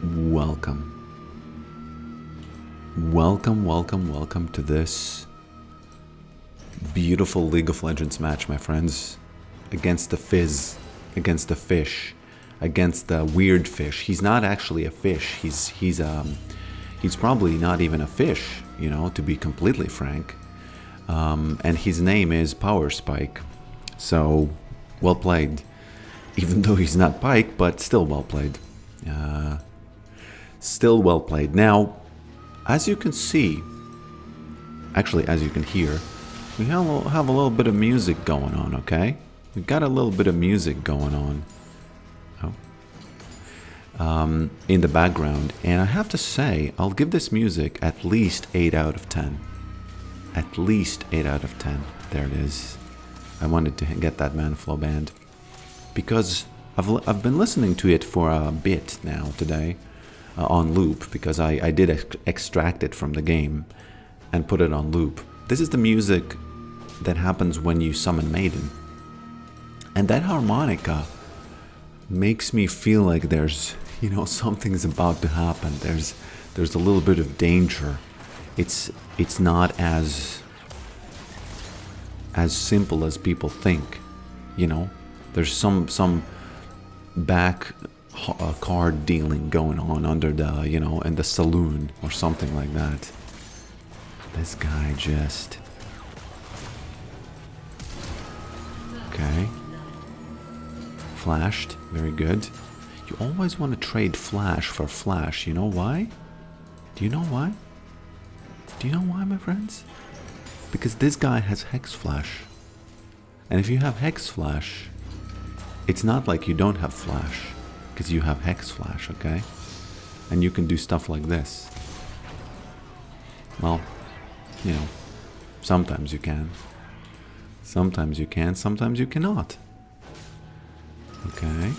Welcome. Welcome to this beautiful League of Legends match, my friends. Against the Fizz, against the fish, against the weird fish. He's not actually a fish. He's probably not even a fish, you know, to be completely frank. And his name is Power Spike. So, well played. Even though he's not Pike, but still well played. Still well played. Now, as you can see, actually as you can hear, we have a little bit of music going on, okay? We've got a little bit of music going on. In the background. And I have to say, I'll give this music at least 8 out of 10. At least 8 out of 10. There it is. I wanted to get that Manflow band. Because I've been listening to it for a bit now today. On loop. Because I did extract it from the game. And put it on loop. This is the music that happens when you summon Maiden. And that harmonica makes me feel like there's, you know, something's about to happen. There's a little bit of danger. It's not as simple as people think, you know. There's some back card dealing going on under the, you know, in the saloon or something like that. This guy just... Okay. Flashed. Very good. You always want to trade flash for flash. You know why? Do you know why? Do you know why, my friends? Because this guy has Hex Flash. And if you have Hex Flash, it's not like you don't have Flash. Because you have Hex Flash, okay? And you can do stuff like this. Well, you know, sometimes you can. Sometimes you can, sometimes you cannot. Okay.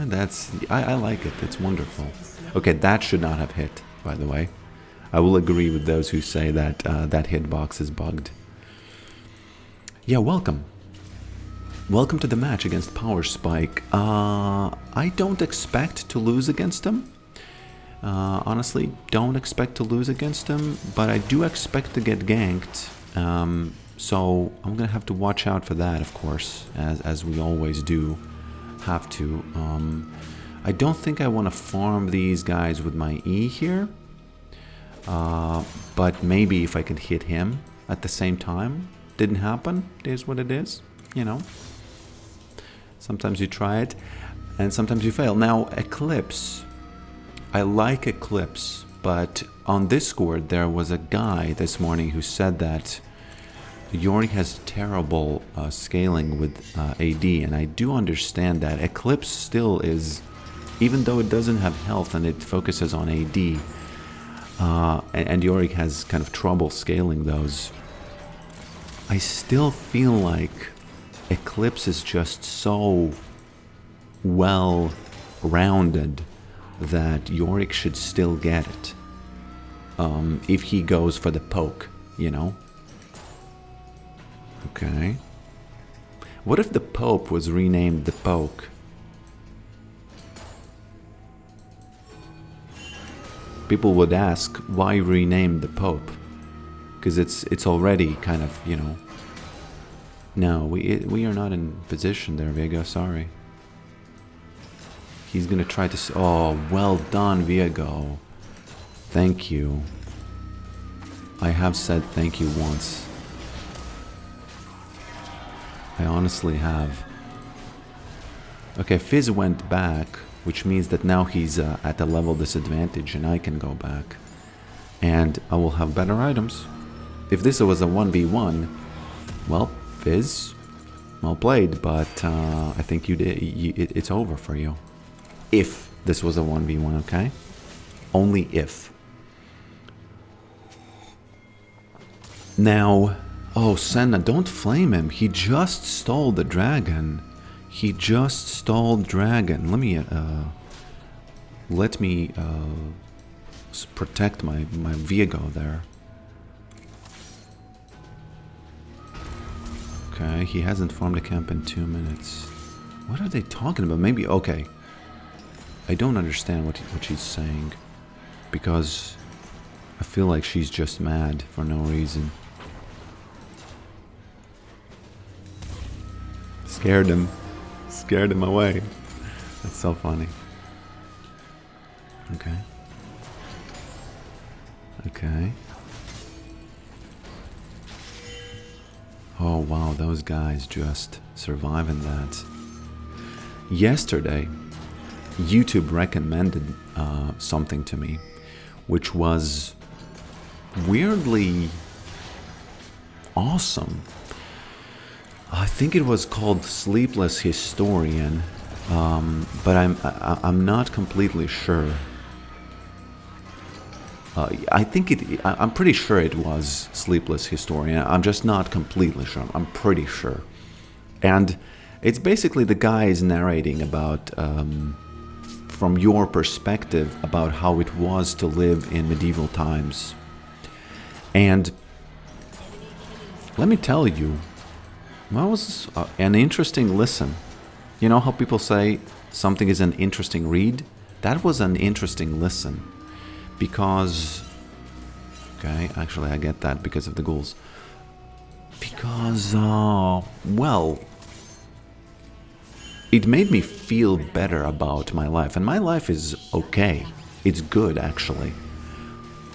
That's... I like it. It's wonderful. Okay, that should not have hit, by the way. I will agree with those who say that that hitbox is bugged. Yeah, welcome. Welcome to the match against Power Spike. I don't expect to lose against him. Honestly, don't expect to lose against him, but I do expect to get ganked. So I'm gonna have to watch out for that, of course, as we always do have to. I don't think I want to farm these guys with my E here, but maybe if I can hit him at the same time. Didn't happen. It is what it is, you know. Sometimes you try it, and sometimes you fail. Now, Eclipse. I like Eclipse, but on Discord there was a guy this morning who said that Yorick has terrible scaling with AD, and I do understand that. Eclipse still is, even though it doesn't have health and it focuses on AD, and Yorick has kind of trouble scaling those, I still feel like Eclipse is just so well-rounded that Yorick should still get it. If he goes for the poke, you know? Okay. What if the Pope was renamed the Poke? People would ask, why rename the Pope? Because it's already kind of, you know... No, we are not in position there, Vega, sorry. He's gonna try to... Oh, well done, Viego. Thank you. I have said thank you once. I honestly have. Okay, Fizz went back, which means that now he's at a level disadvantage and I can go back. And I will have better items. If this was a 1v1, well, Fizz, well played, but I think it's over for you. If this was a 1v1, okay? Only if. Now, oh, Senna, don't flame him. He just stole the dragon. He just stole dragon. Let me protect my Viego there. Okay, he hasn't formed a camp in 2 minutes. What are they talking about? Maybe, okay. I don't understand what she's saying. Because I feel like she's just mad for no reason. Scared him. Scared him away. That's so funny. Okay. Okay. Oh wow, those guys just surviving that. Yesterday, YouTube recommended something to me, which was weirdly awesome. I think it was called Sleepless Historian, but I'm not completely sure. I'm pretty sure it was Sleepless Historian. I'm just not completely sure. I'm pretty sure. And it's basically the guy is narrating about, from your perspective, about how it was to live in medieval times. And let me tell you, that was an interesting listen. You know how people say something is an interesting read? That was an interesting listen. Because, okay, actually I get that because of the ghouls. Because, well, it made me feel better about my life. And my life is okay. It's good, actually.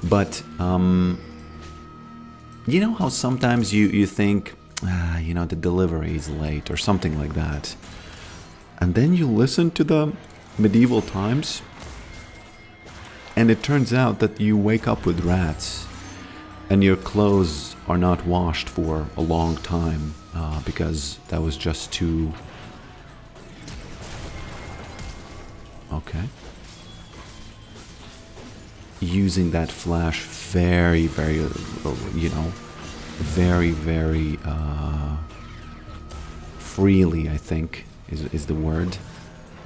But, you know how sometimes you think, you know, the delivery is late or something like that. And then you listen to the medieval times, and it turns out that you wake up with rats, and your clothes are not washed for a long time, because that was just too... Okay. Using that flash very, very, you know, very, very freely, I think, is the word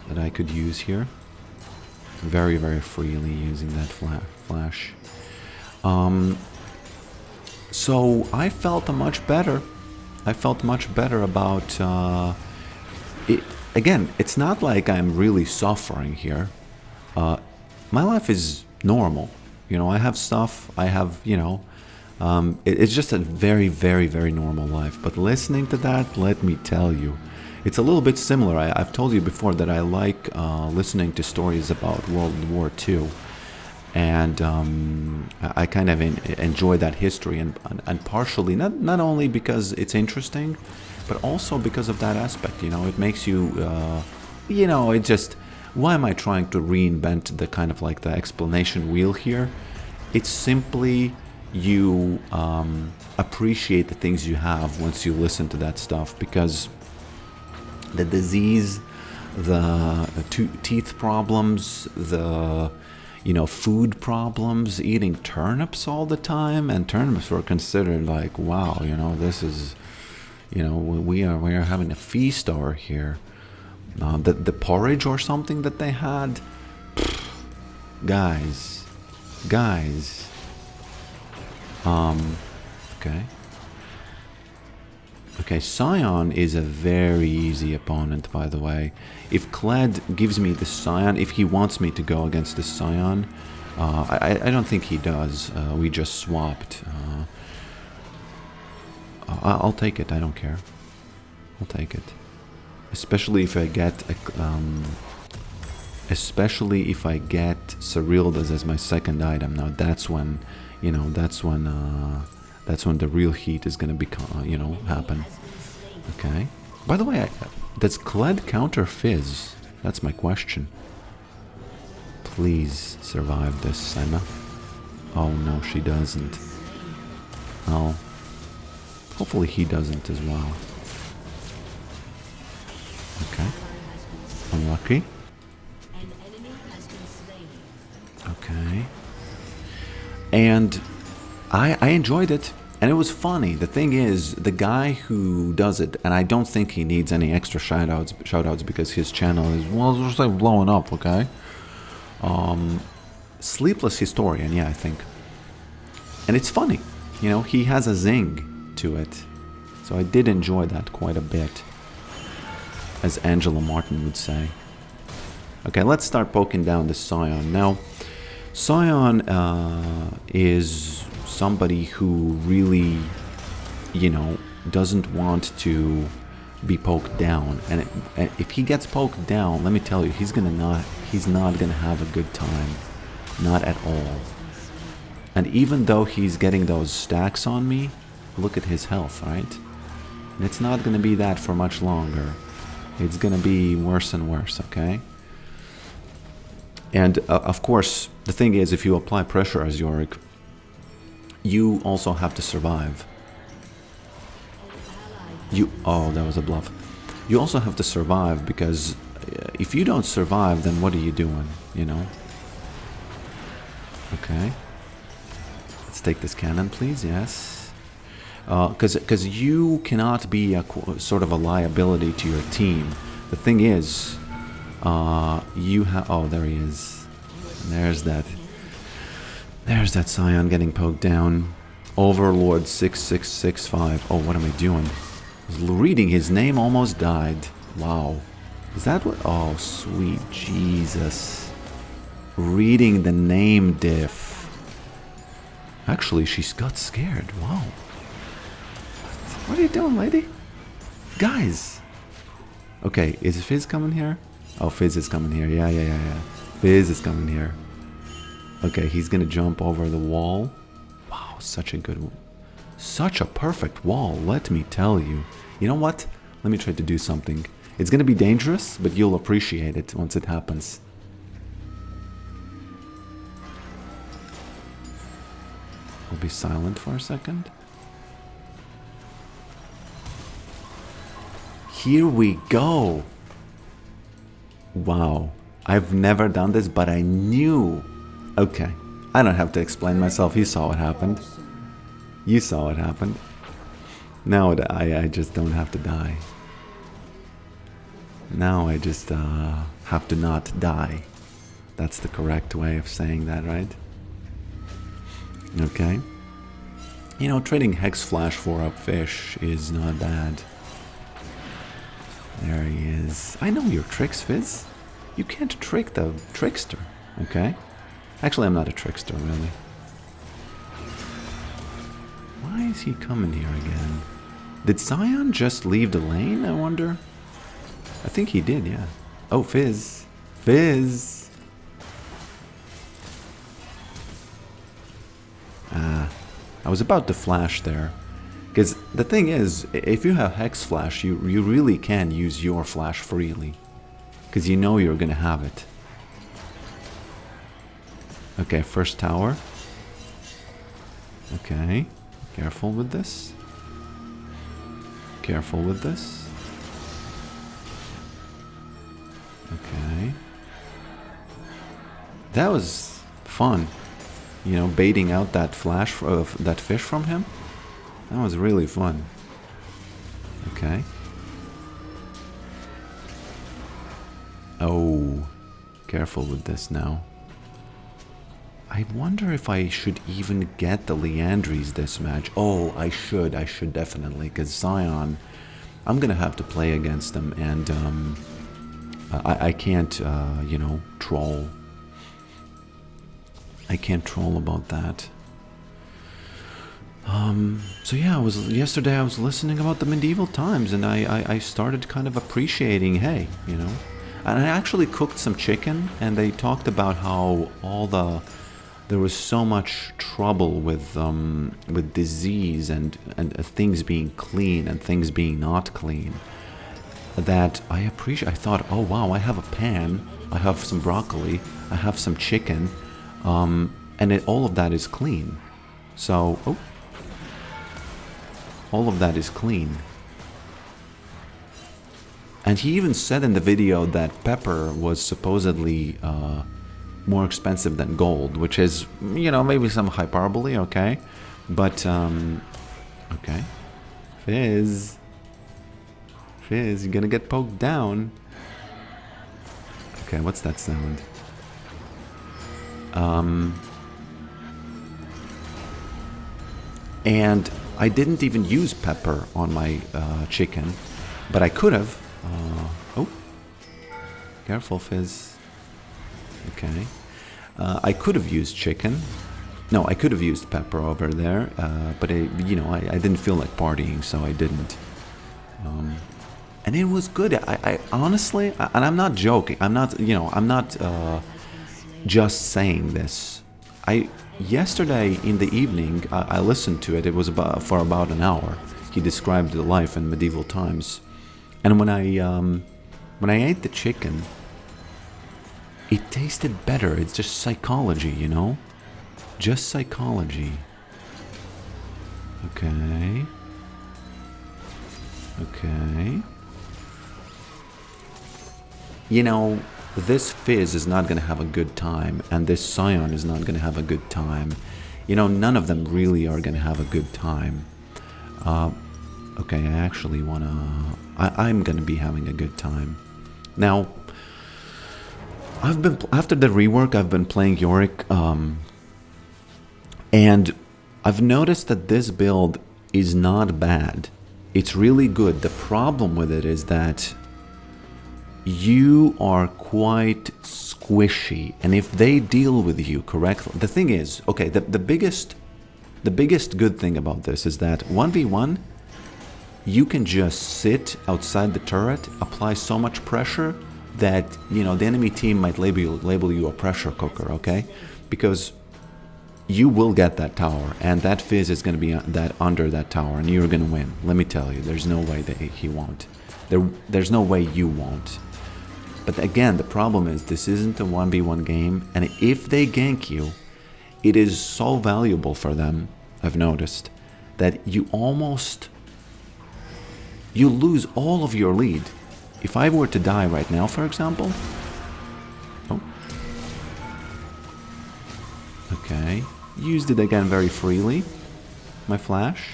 that I could use here. Very, very freely using that flash. So I felt much better. I felt much better about it. Again, it's not like I'm really suffering here. My life is normal. You know, I have stuff. I have, you know, it's just a very, very, very normal life. But listening to that, let me tell you, it's a little bit similar. I've told you before that I like listening to stories about World War II. And I kind of enjoy that history, and partially, not only because it's interesting, but also because of that aspect. You know, it makes you, you know, it just, why am I trying to reinvent the kind of like the explanation wheel here? It's simply you appreciate the things you have once you listen to that stuff, because the disease, the teeth problems, the, you know, food problems, eating turnips all the time, and turnips were considered like, wow, you know, this is, you know, we are having a feast over here. The porridge or something that they had, guys, okay, Scion is a very easy opponent, by the way. If Kled gives me the Scion, if he wants me to go against the Scion, I don't think he does. We just swapped. I'll take it, I don't care. I'll take it. Especially if I get Cerildas as my second item. Now that's when, you know, that's when the real heat is gonna become, you know, happen. Okay. By the way, does Kled counter Fizz? That's my question. Please survive this, Senna. Oh no, she doesn't. Oh. Hopefully he doesn't as well. Okay. Unlucky. Okay. And I enjoyed it, and it was funny. The thing is, the guy who does it, and I don't think he needs any extra shoutouts because his channel is, well, it's just like blowing up, okay? Sleepless Historian, yeah, I think. And it's funny, you know, he has a zing to it. So I did enjoy that quite a bit. as Angela Martin would say. Okay, let's start poking down this Scion. Now, Scion is somebody who really, you know, doesn't want to be poked down, and if he gets poked down, let me tell you, he's not gonna have a good time, not at all. And even though he's getting those stacks on me, look at his health, right? And it's not gonna be that for much longer. It's gonna be worse and worse, okay? And of course, the thing is, if you apply pressure as Yorick, you also have to survive. Oh, that was a bluff. You also have to survive, because if you don't survive, then what are you doing, you know? Okay. Let's take this cannon, please, yes. Because you cannot be a sort of a liability to your team. The thing is, you have... Oh, there he is. There's that Scion getting poked down. Overlord 6665. Oh, what am I doing? Reading his name, almost died. Wow. Is that what? Oh, sweet Jesus. Reading the name diff. Actually, she's got scared. Wow. What are you doing, lady? Guys. Okay, is Fizz coming here? Oh, Fizz is coming here. Yeah. Fizz is coming here. Okay, he's gonna jump over the wall. Wow, such a perfect wall, let me tell you. You know what? Let me try to do something. It's gonna be dangerous, but you'll appreciate it once it happens. I'll be silent for a second. Here we go. Wow. I've never done this, but I knew. Okay. I don't have to explain myself. You saw what happened. You saw what happened. Now I just don't have to die. Now I just have to not die. That's the correct way of saying that, right? Okay. You know, trading Hex Flash for a fish is not bad. There he is. I know your tricks, Fizz. You can't trick the trickster, okay? Actually, I'm not a trickster, really. Why is he coming here again? Did Scion just leave the lane, I wonder? I think he did, yeah. Oh, Fizz. Fizz! I was about to flash there. Because the thing is, if you have Hex Flash, you really can use your flash freely. Because you know you're going to have it. Okay, first tower. Okay, careful with this. Careful with this. Okay. That was fun. You know, baiting out that flash of that fish from him. That was really fun. Okay. Oh, careful with this now. I wonder if I should even get the Leandries this match. Oh, I should definitely, because Scion, I'm gonna have to play against them, and I can't, you know, troll. I can't troll about that. So yeah, yesterday I was listening about the medieval times, and I started kind of appreciating, hey, you know, and I actually cooked some chicken, and they talked about how there was so much trouble with disease and things being clean and things being not clean, that I thought, oh wow, I have a pan, I have some broccoli, I have some chicken, and all of that is clean. So, oh, all of that is clean. And he even said in the video that pepper was supposedly more expensive than gold, which is, you know, maybe some hyperbole, okay? But, okay. Fizz, you're gonna get poked down. Okay, what's that sound? And I didn't even use pepper on my chicken, but I could have. Careful, Fizz. Okay. I could have used chicken. No, I could have used pepper over there, but I didn't feel like partying, so I didn't. And it was good. I honestly, and I'm not joking. I'm not just saying this. Yesterday in the evening, I listened to it. It was for about an hour. He described the life in medieval times, and when I ate the chicken, it tasted better. It's just psychology, you know? Just psychology. Okay. Okay. You know, this Fizz is not going to have a good time, and this Scion is not going to have a good time. You know, none of them really are going to have a good time. Okay, I actually want to... I'm going to be having a good time. Now, after the rework, I've been playing Yorick, and I've noticed that this build is not bad. It's really good. The problem with it is that you are quite squishy, and if they deal with you correctly... The thing is, okay, the biggest good thing about this is that 1v1, you can just sit outside the turret, apply so much pressure that, you know, the enemy team might label you a pressure cooker, okay? Because you will get that tower, and that Fizz is going to be under that tower, and you're going to win. Let me tell you, there's no way that he won't. There's no way you won't. But again, the problem is this isn't a 1v1 game, and if they gank you, it is so valuable for them, I've noticed, that you lose all of your lead. If I were to die right now, for example... Oh. Okay. Used it again very freely. My flash.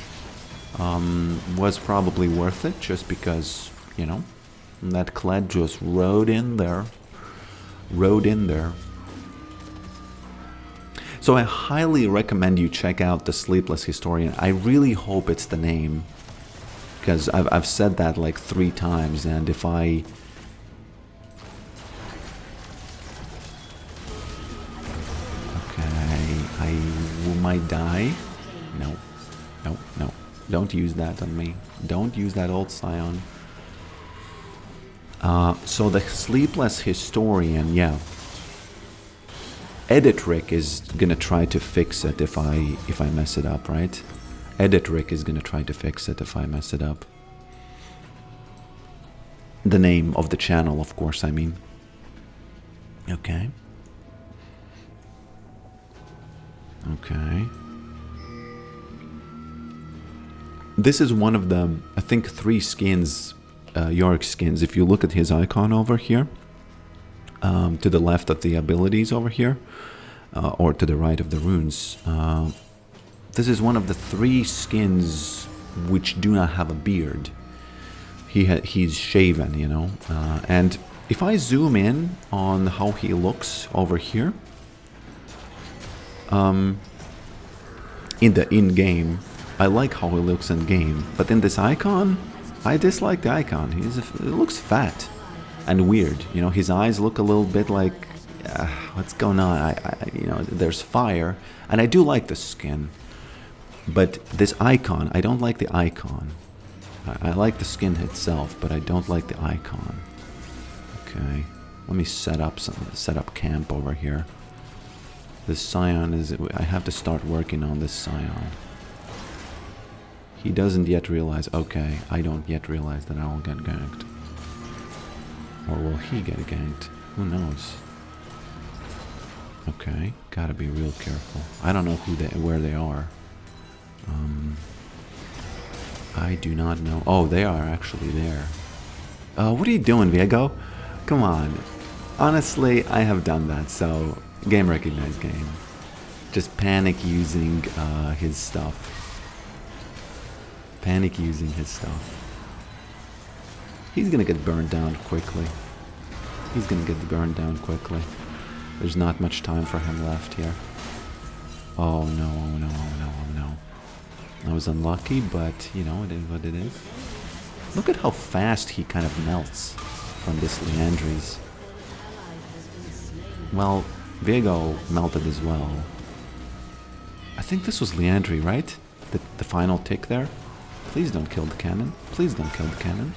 Was probably worth it, just because, you know, that Kled just rode in there. So I highly recommend you check out The Sleepless Historian. I really hope it's the name, because I've said that like 3 times, and if I... Okay, I might die. No. Don't use that on me. Don't use that old Scion. So the Sleepless Historian, yeah. Yorick is gonna try to fix it if I mess it up, right? Yorick is gonna try to fix it if I mess it up. The name of the channel, of course, I mean. Okay. Okay. This is one of the, I think, 3 skins, Yorick skins. If you look at his icon over here, to the left of the abilities over here, or to the right of the runes, this is one of the 3 skins which do not have a beard. He's shaven, you know. And if I zoom in on how he looks over here, in the in-game, I like how he looks in-game. But in this icon, I dislike the icon. It looks fat and weird. You know, his eyes look a little bit like, what's going on? You know, there's fire, and I do like the skin. But this icon, I don't like the icon. I like the skin itself, but I don't like the icon. Okay, let me set up camp over here. This Scion is... I have to start working on this Scion. He doesn't yet realize... Okay, I don't yet realize that I will get ganked. Or will he get ganked? Who knows? Okay, gotta be real careful. I don't know where they are. I do not know. Oh, they are actually there. What are you doing, Viego? Come on. Honestly, I have done that, so... Game recognized game. Just panic using his stuff. Panic using his stuff. He's gonna get burned down quickly. He's gonna get burned down quickly. There's not much time for him left here. Oh no, oh no, oh no, oh no. I was unlucky, but you know, it is what it is. Look at how fast he kind of melts from this Leandry's. Well, Viego melted as well. I think this was Leandri, right? The final tick there. Please don't kill the cannon. Please don't kill the cannon.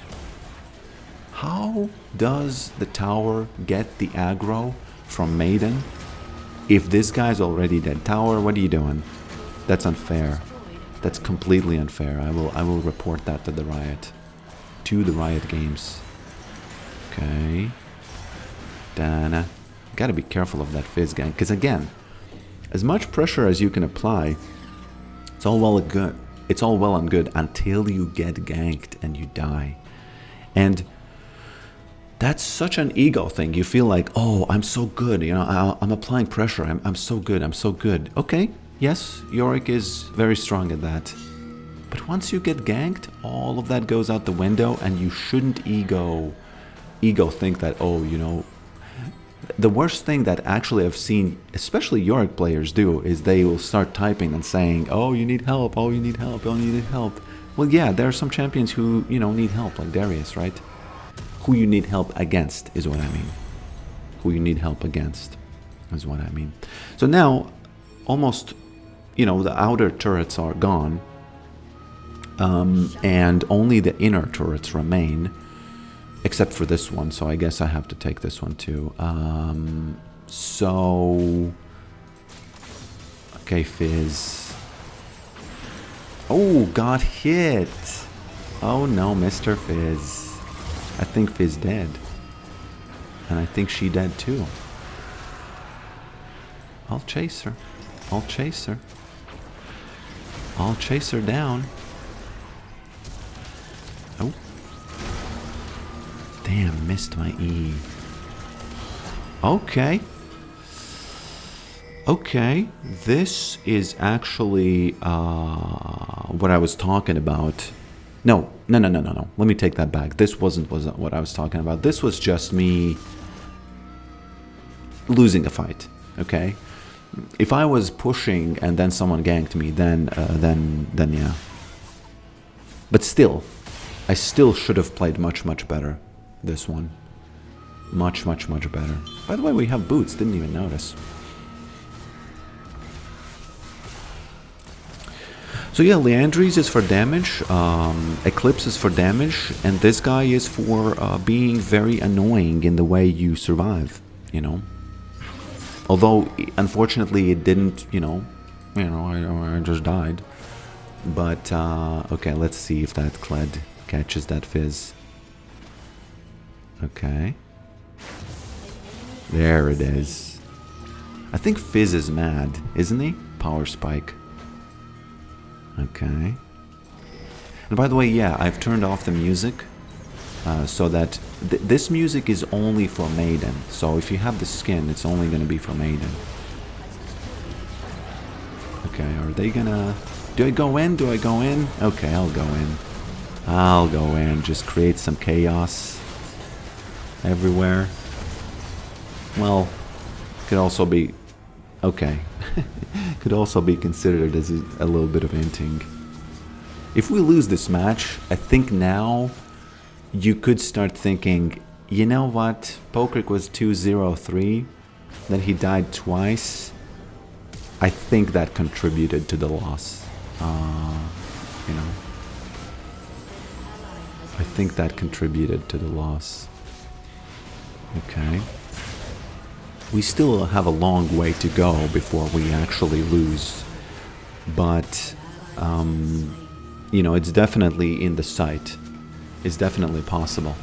How does the tower get the aggro from Maiden if this guy's already dead? Tower, what are you doing? That's unfair. That's completely unfair. I will report that to the Riot. To the Riot Games. Okay. Dana. Gotta be careful of that Fizz gang. Because again, as much pressure as you can apply, it's all well and good. It's all well and good until you get ganked and you die. And that's such an ego thing. You feel like, oh, I'm so good. You know, I'm applying pressure. I'm so good. I'm so good. Okay, yes, Yorick is very strong at that. But once you get ganked, all of that goes out the window, and you shouldn't ego think that, oh, you know. The worst thing that actually I've seen, especially Yorick players do, is they will start typing and saying, oh, you need help, oh, you need help, oh, you need help. Well, yeah, there are some champions who, you know, need help, like Darius, right? Who you need help against is what I mean. Who you need help against is what I mean. So now, almost, you know, the outer turrets are gone, and only the inner turrets remain. Except for this one, so I guess I have to take this one too. Okay, Fizz. Oh, got hit. Oh no, Mr. Fizz. I think Fizz dead. And I think she dead too. I'll chase her. I'll chase her. I'll chase her down. Oh. Damn, missed my E. Okay. Okay, this is actually what I was talking about. No. Let me take that back. This wasn't what I was talking about. This was just me losing a fight, okay? If I was pushing and then someone ganked me, then yeah. But still, I still should have played much better. This one. Much better. By the way, we have boots. Didn't even notice. So yeah, Leandri's is for damage. Eclipse is for damage. And this guy is for being very annoying in the way you survive. You know? Although, unfortunately, it didn't, I just died. But, okay, let's see if that Kled catches that Fizz. Okay. There it is. I think Fizz is mad, isn't he? Power Spike. Okay. And by the way, yeah, I've turned off the music so that this music is only for Maiden. So if you have the skin, it's only going to be for Maiden. Okay, are they gonna... Do I go in? Do I go in? Okay, I'll go in. I'll go in. Just create some chaos everywhere. Well, could also be... Okay. Could also be considered as a little bit of inting. If we lose this match, I think now you could start thinking, you know what? Pokerick was 2-0-3, then he died twice. I think that contributed to the loss. You know. I think that contributed to the loss. Okay. We still have a long way to go before we actually lose. But, you know, it's definitely in the sight. It's definitely possible.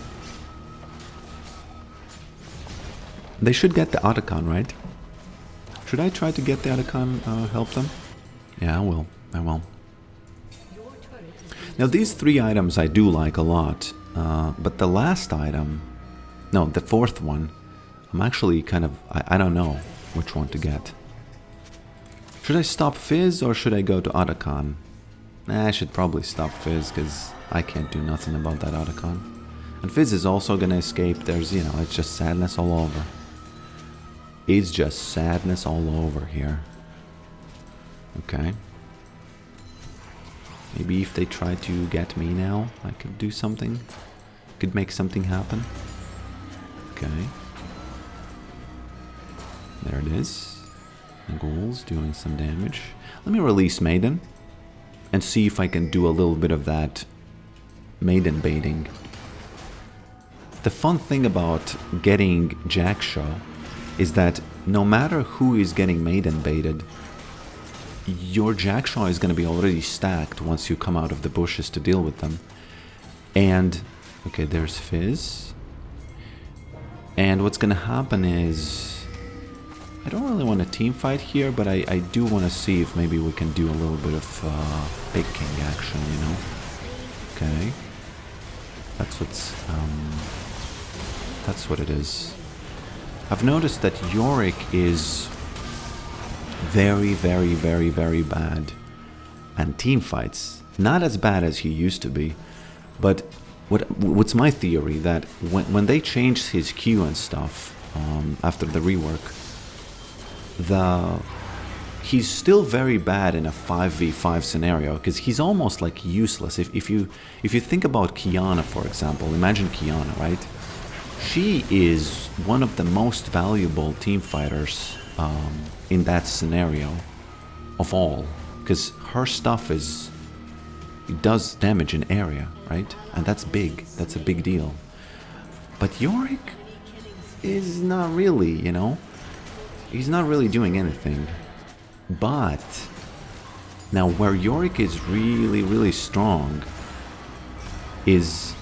They should get the Otacon, right? Should I try to get the Otacon, help them? Yeah, I will. I will. Now, these three items I do like a lot. But the last item... No, the fourth one... I'm actually kind of... I don't know which one to get. Should I stop Fizz or should I go to Otacon? I should probably stop Fizz because I can't do nothing about that Otacon. And Fizz is also gonna escape. There's, you know, it's just sadness all over. It's just sadness all over here. Okay. Maybe if they try to get me now, I could do something. Could make something happen. Okay. There it is. The ghouls doing some damage. Let me release Maiden and see if I can do a little bit of that Maiden baiting. The fun thing about getting Jackshaw is that no matter who is getting Maiden baited, your Jackshaw is going to be already stacked once you come out of the bushes to deal with them. And, okay, there's Fizz. And what's going to happen is, I don't really want a team fight here, but I do want to see if maybe we can do a little bit of picking action, you know? Okay. That's what it is. I've noticed that Yorick is very, very, very, very bad. And team fights, not as bad as he used to be. But what's my theory, that when they changed his Q and stuff after the rework, he's still very bad in a 5v5 scenario, because he's almost like useless. If you think about Kiana, for example, imagine Kiana, right? She is one of the most valuable team fighters in that scenario of all, because her stuff it does damage in area, right? And that's big. That's a big deal. But Yorick is not really, you know? He's not really doing anything. But now where Yorick is really, really strong is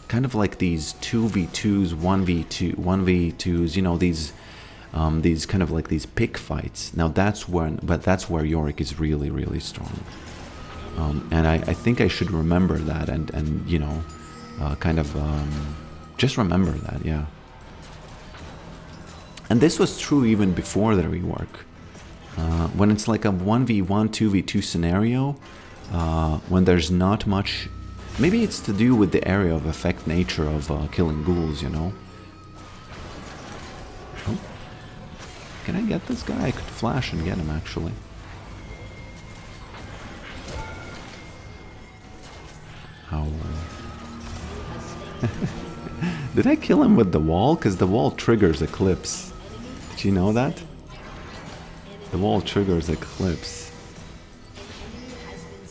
kind of like these 2v2s, 1v2s, you know, these kind of like these pick fights. Now that's where Yorick is really, really strong. And I think I should remember that and you know, just remember that, yeah. And this was true even before the rework. When it's like a 1v1, 2v2 scenario, when there's not much, maybe it's to do with the area of effect nature of killing ghouls, you know. Oh. Can I get this guy? I could flash and get him, actually. How? Did I kill him with the wall? Because the wall triggers Eclipse. Did you know that? The wall triggers Eclipse.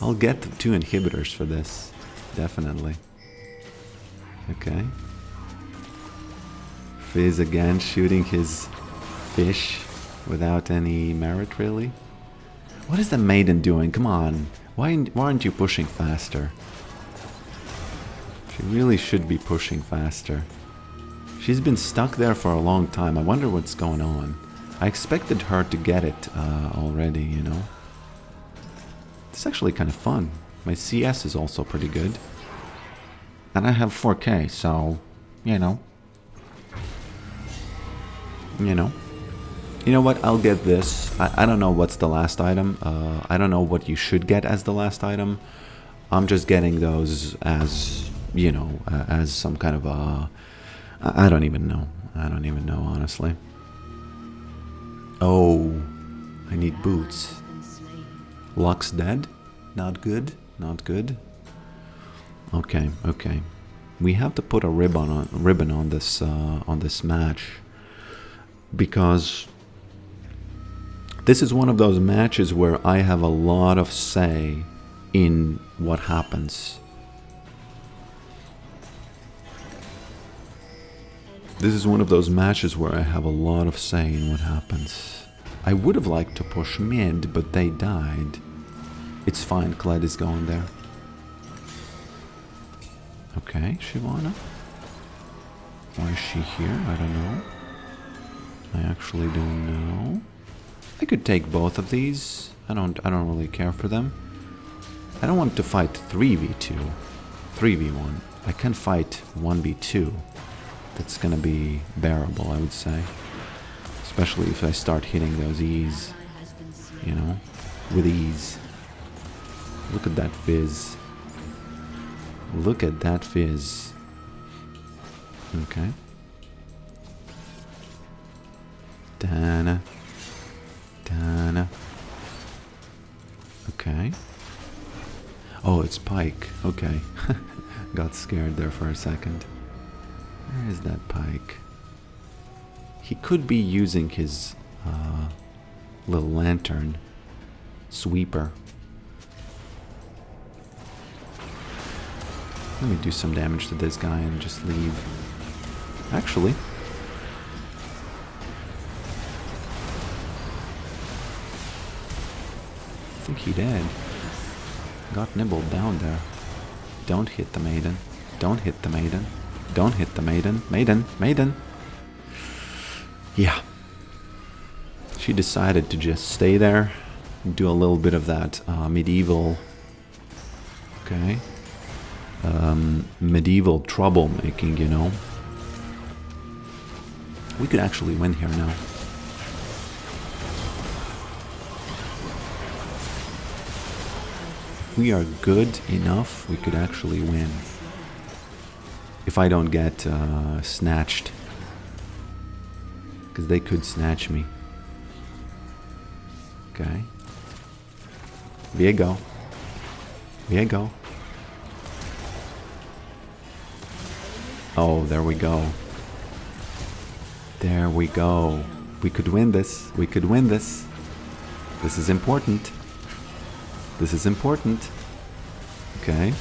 I'll get 2 inhibitors for this. Definitely. Okay. Fizz again shooting his fish without any merit, really. What is the Maiden doing? Come on. Why aren't you pushing faster? She really should be pushing faster. She's been stuck there for a long time. I wonder what's going on. I expected her to get it already, you know. It's actually kind of fun. My CS is also pretty good. And I have 4K, so, you know. You know what? I'll get this. I don't know what's the last item. I don't know what you should get as the last item. I'm just getting those as, you know, as some kind of a... I don't even know. I don't even know, honestly. Oh, I need boots. Luck's dead. Not good. Not good. Okay, okay. We have to put a ribbon on this match, because this is one of those matches where I have a lot of say in what happens. This is one of those matches where I have a lot of say in what happens. I would have liked to push mid, but they died. It's fine, Kled is going there. Okay, Shyvana. Why is she here? I don't know. I actually don't know. I could take both of these. I don't really care for them. I don't want to fight 3v2. 3v1. I can fight 1v2. That's gonna be bearable, I would say. Especially if I start hitting those E's. You know? With ease. Look at that Fizz. Look at that Fizz. Okay. Dana. Dana. Okay. Oh, it's Pike. Okay. Got scared there for a second. Where is that Pike? He could be using his little lantern sweeper. Let me do some damage to this guy and just leave. Actually, I think he did. Got nibbled down there. Don't hit the maiden. Don't hit the maiden. Don't hit the maiden. Maiden. Maiden. Yeah. She decided to just stay there. Do a little bit of that medieval... Okay. Medieval troublemaking, you know. We could actually win here now. If we are good enough, we could actually win. If I don't get snatched. Because they could snatch me. Okay. Viego. Viego. Oh, there we go. There we go. We could win this. We could win this. This is important. This is important. Okay.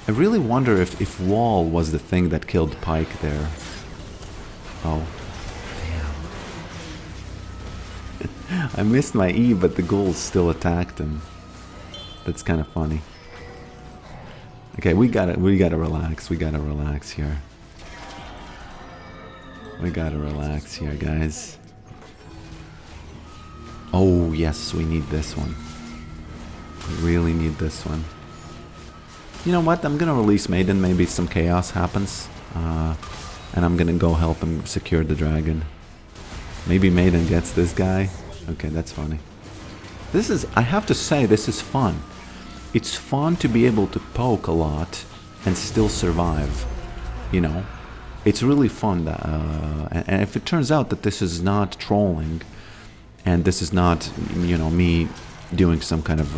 I really wonder if wall was the thing that killed Pike there. Oh. Damn. I missed my E, but the ghouls still attacked him. That's kind of funny. Okay, we gotta relax. We gotta relax here. We gotta relax here, guys. Oh, yes, we need this one. We really need this one. You know what? I'm gonna release Maiden. Maybe some chaos happens. And I'm gonna go help him secure the dragon. Maybe Maiden gets this guy. Okay, that's funny. This is, I have to say, this is fun. It's fun to be able to poke a lot and still survive, you know. It's really fun that, and if it turns out that this is not trolling, and this is not, you know, me doing some kind of,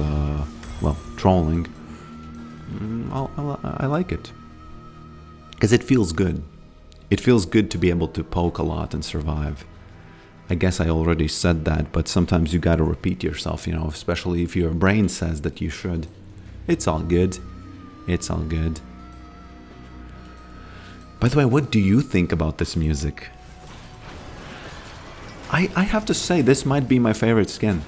well, trolling, I like it. Because it feels good. It feels good to be able to poke a lot and survive. I guess I already said that, but sometimes you gotta repeat yourself, you know, especially if your brain says that you should. It's all good. It's all good. By the way, what do you think about this music? I have to say, this might be my favorite skin.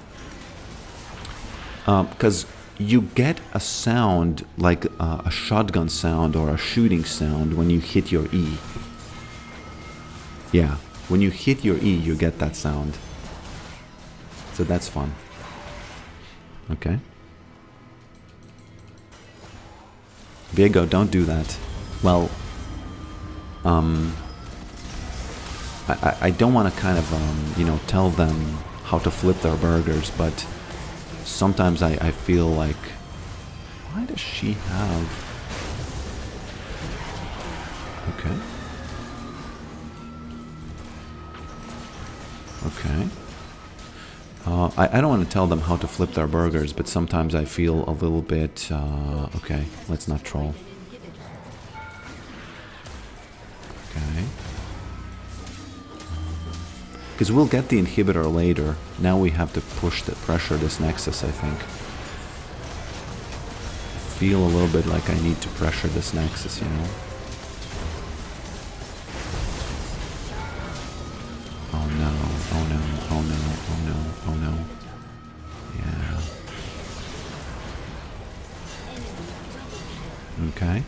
Because you get a sound like a shotgun sound or a shooting sound when you hit your E. Yeah, when you hit your E, you get that sound. So that's fun. Okay. Viego, don't do that. Well, I don't want to kind of, you know, tell them how to flip their burgers, but sometimes I feel like, why does she have... Okay. Okay. I don't want to tell them how to flip their burgers, but sometimes I feel a little bit... okay, let's not troll. Okay. Because we'll get the inhibitor later. Now we have to pressure this Nexus, I think. I feel a little bit like I need to pressure this Nexus, you know? Oh no, oh no, oh no, oh no, oh no. Yeah. Okay.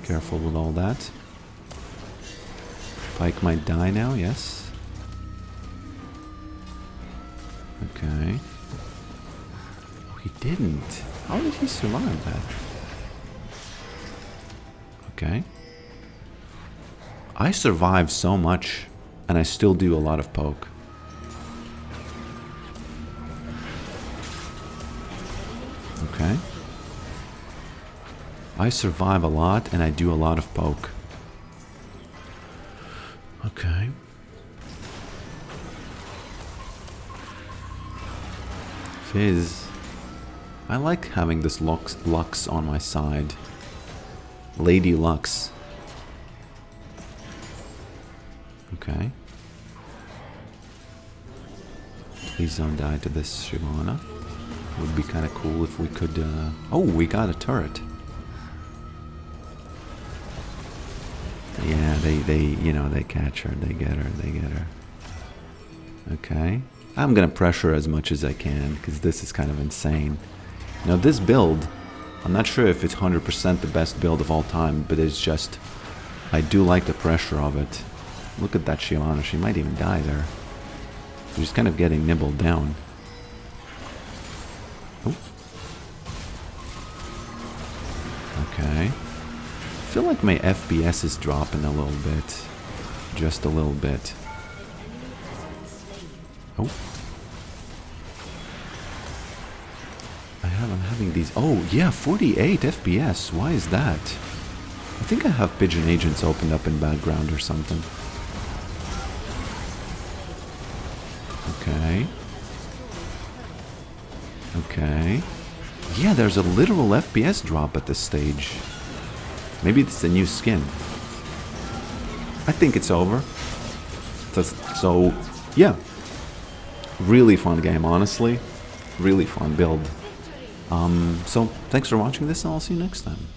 Careful with all that. Pike might die now, yes. Okay. Oh, he didn't. How did he survive that? Okay. I survive so much, and I still do a lot of poke. Okay. I survive a lot, and I do a lot of poke. Okay. Fizz. I like having this Lux on my side. Lady Lux. Okay. Please don't die to this Shyvana. Would be kind of cool if we could... Oh, we got a turret. Yeah, they, you know, they catch her, they get her. Okay. I'm gonna pressure as much as I can, because this is kind of insane. Now, this build, I'm not sure if it's 100% the best build of all time, but it's just... I do like the pressure of it. Look at that Shyvana, she might even die there. She's kind of getting nibbled down. Oh. Okay. I feel like my FPS is dropping a little bit. Just a little bit. Oh. I'm having these... Oh, yeah, 48 FPS. Why is that? I think I have Pigeon Agents opened up in background or something. Okay. Okay. Yeah, there's a literal FPS drop at this stage. Maybe it's the new skin. I think it's over. So, yeah. Really fun game, honestly. Really fun build. So, thanks for watching this, and I'll see you next time.